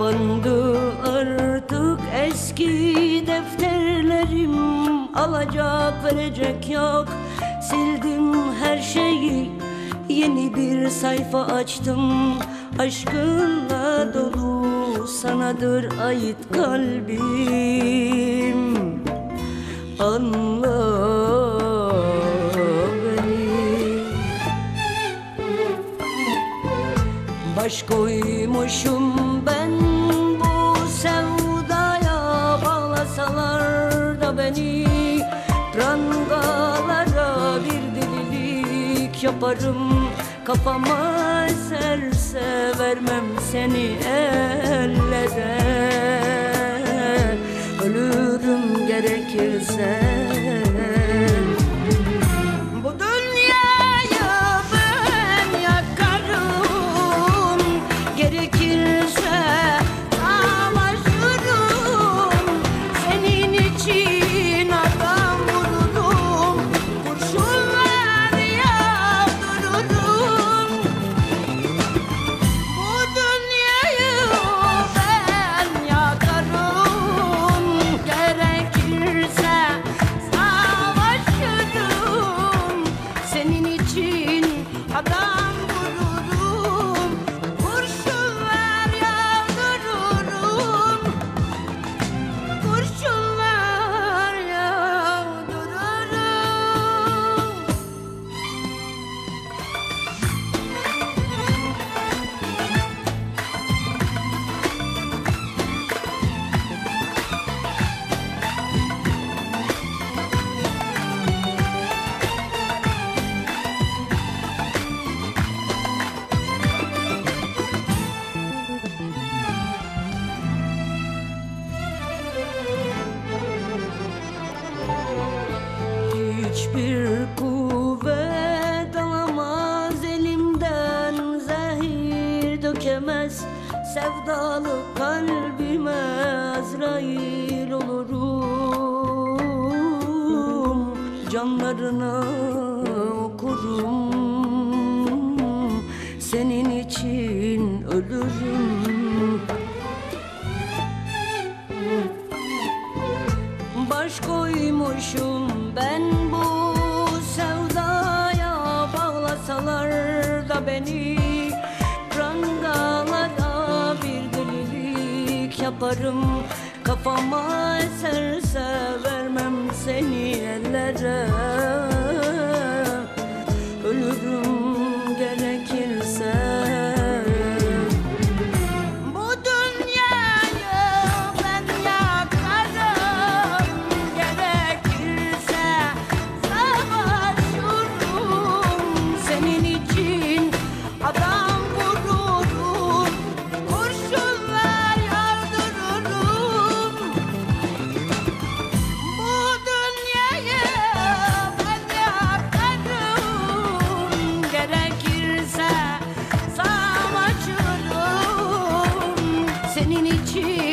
Kapandı artık eski defterlerim, alacak verecek yok. Sildim her şeyi, yeni bir sayfa açtım. Aşkınla dolu sanadır ait kalbim. Anla beni. Baş koymuşum ben bu sevdaya, bağlasalar da beni prangalara bir delilik yaparım. Kafama eserse vermem seni ellere, ölürüm gerekirse. Bu dünyayı ben yakarım, gerekirse savaşırım. Senin için adam vururum, kurşunlar yağdırırım. Bu dünyayı ben yakarım, gerekirse savaşırım. Senin için adam vururum, kurşunlar yağdırırım. Kurşunlar yağdırırım. Hiçbir kuvvet alamaz elimden, zehir dökemez sevdalı kalbime. Azrail olurum, canlarına okurum. Senin için ölürüm. Baş koymuşum ben bu sevdaya, bağlasalar da beni prangalara bir delilik yaparım. Kafama eserse vermem seni ellere, ölürüm gerekirse. Bu dünyayı ben yakarım, gerekirse savaşırım. Senin için adam vururum, kurşunlar yağdırırım. Bu dünyayı ben yakarım, gerekirse savaşırım. Senin için